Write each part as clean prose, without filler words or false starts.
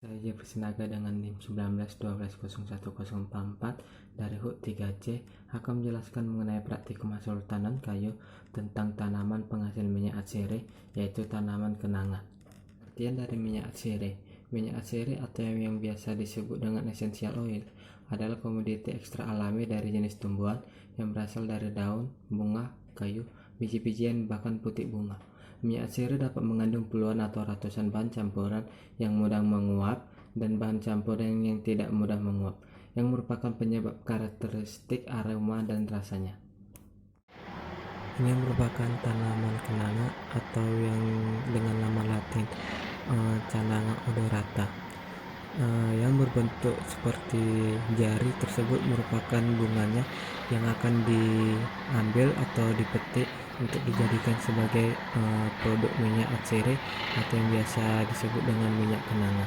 Saya Persinaga dengan NIM 19120104 dari HUT 3C akan menjelaskan mengenai praktikum hasil hutanan kayu tentang tanaman penghasil minyak atsiri, yaitu tanaman kenanga. Artian dari minyak atsiri. Minyak atsiri atau yang biasa disebut dengan essential oil adalah komoditi ekstra alami dari jenis tumbuhan yang berasal dari daun, bunga, kayu, biji-bijian, bahkan putik bunga. Minyak atsiri dapat mengandung puluhan atau ratusan bahan campuran yang mudah menguap dan bahan campuran yang tidak mudah menguap, yang merupakan penyebab karakteristik aroma dan rasanya. Ini merupakan tanaman kenanga atau yang dengan nama latin Cananga odorata, yang berbentuk seperti jari. Tersebut merupakan bunganya yang akan diambil atau dipetik untuk dijadikan sebagai produk minyak atsiri atau yang biasa disebut dengan minyak kenanga.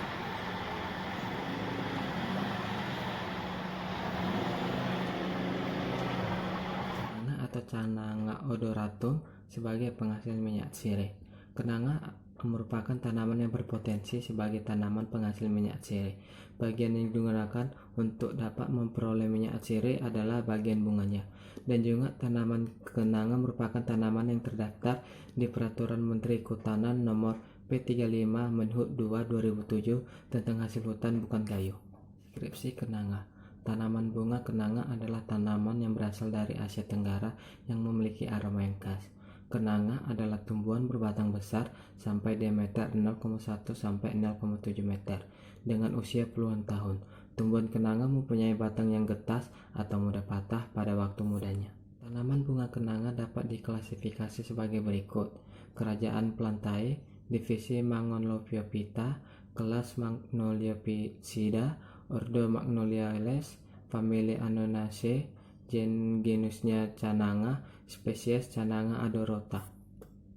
Kenanga atau Cananga odoratum sebagai penghasil minyak atsiri. Kenanga merupakan tanaman yang berpotensi sebagai tanaman penghasil minyak atsiri. Bagian yang digunakan untuk dapat memperoleh minyak atsiri adalah bagian bunganya. Dan juga tanaman kenanga merupakan tanaman yang terdaftar di Peraturan Menteri Kehutanan Nomor P35 Menhut 2 2007 tentang hasil hutan bukan kayu. Deskripsi kenanga. Tanaman bunga kenanga adalah tanaman yang berasal dari Asia Tenggara yang memiliki aroma yang khas. Kenanga adalah tumbuhan berbatang besar sampai diameter 0,1 sampai 0,7 meter dengan usia puluhan tahun. Tumbuhan kenanga mempunyai batang yang getas atau mudah patah pada waktu mudanya. Tanaman bunga kenanga dapat diklasifikasi sebagai berikut: Kerajaan Plantae, divisi Magnoliophyta, kelas Magnoliopsida, ordo Magnoliales, famili Anonaceae, genusnya Cananga, spesies Cananga odorata.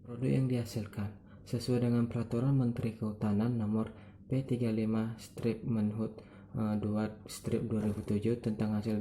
Produk yang dihasilkan sesuai dengan Peraturan Menteri Kehutanan Nomor P35-Menhut 2-2007 tentang hasil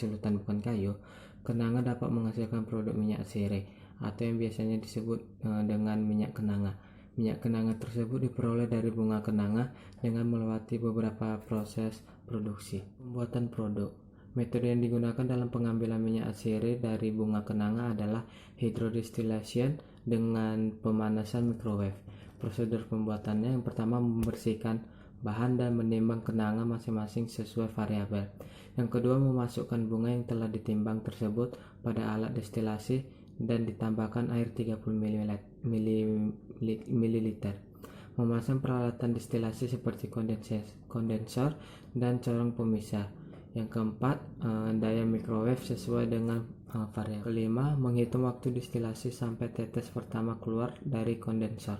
hutan bukan kayu, kenanga dapat menghasilkan produk minyak atsiri atau yang biasanya disebut dengan minyak kenanga. Minyak kenanga tersebut diperoleh dari bunga kenanga dengan melewati beberapa proses produksi. Pembuatan produk. Metode yang digunakan dalam pengambilan minyak atsiri dari bunga kenanga adalah hydrodistillation dengan pemanasan microwave. Prosedur pembuatannya: yang pertama, membersihkan bahan dan menimbang kenanga masing-masing sesuai variabel. Yang kedua, memasukkan bunga yang telah ditimbang tersebut pada alat destilasi dan ditambahkan air 30 ml. Memasang peralatan destilasi seperti kondensor dan corong pemisah. Yang keempat, daya microwave sesuai dengan variabel. Kelima, menghitung waktu destilasi sampai tetes pertama keluar dari kondensor.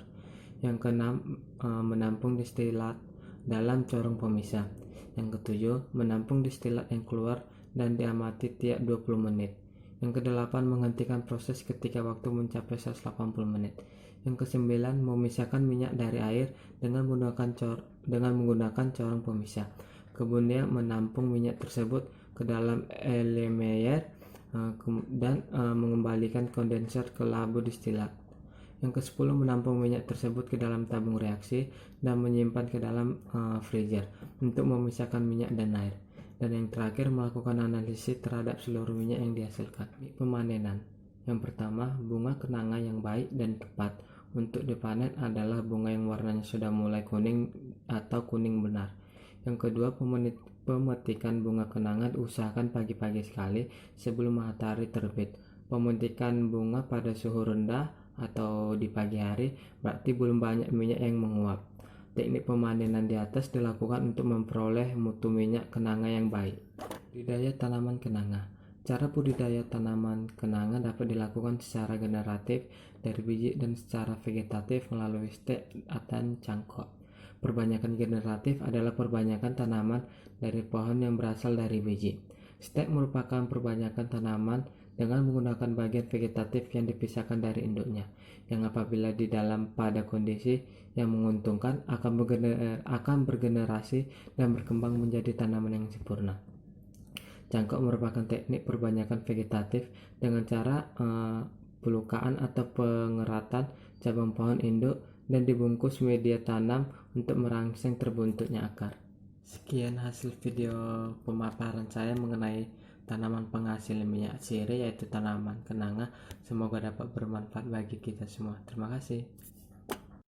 Yang keenam, menampung destilat dalam corong pemisah. Yang ketujuh, menampung destilat yang keluar dan diamati tiap 20 menit. Yang kedelapan, menghentikan proses ketika waktu mencapai 180 menit. Yang kesembilan, memisahkan minyak dari air dengan menggunakan corong pemisah. Kemudian menampung minyak tersebut ke dalam Erlenmeyer dan mengembalikan kondensor ke labu destilat. Yang ke-10, menampung minyak tersebut ke dalam tabung reaksi dan menyimpan ke dalam freezer untuk memisahkan minyak dan air. Dan yang terakhir, melakukan analisis terhadap seluruh minyak yang dihasilkan. Pemanenan. Yang pertama, bunga kenanga yang baik dan tepat untuk dipanen adalah bunga yang warnanya sudah mulai kuning atau kuning benar. Yang kedua, pemetikan bunga kenanga diusahakan pagi-pagi sekali sebelum matahari terbit. Pemetikan bunga pada suhu rendah atau di pagi hari berarti belum banyak minyak yang menguap. Teknik pemanenan di atas dilakukan untuk memperoleh mutu minyak kenanga yang baik. Budidaya tanaman kenanga. Cara budidaya tanaman kenanga dapat dilakukan secara generatif dari biji dan secara vegetatif melalui stek atau cangkok. Perbanyakan generatif adalah perbanyakan tanaman dari pohon yang berasal dari biji. Stek merupakan perbanyakan tanaman dengan menggunakan bagian vegetatif yang dipisahkan dari induknya, yang apabila di dalam pada kondisi yang menguntungkan akan bergenerasi dan berkembang menjadi tanaman yang sempurna. Cangkok merupakan teknik perbanyakan vegetatif dengan cara pelukaan atau pengeratan cabang pohon induk dan dibungkus media tanam untuk merangsang terbentuknya akar. Sekian hasil video pemaparan saya mengenai tanaman penghasil minyak sirih, yaitu tanaman kenanga. Semoga dapat bermanfaat bagi kita semua. Terima kasih.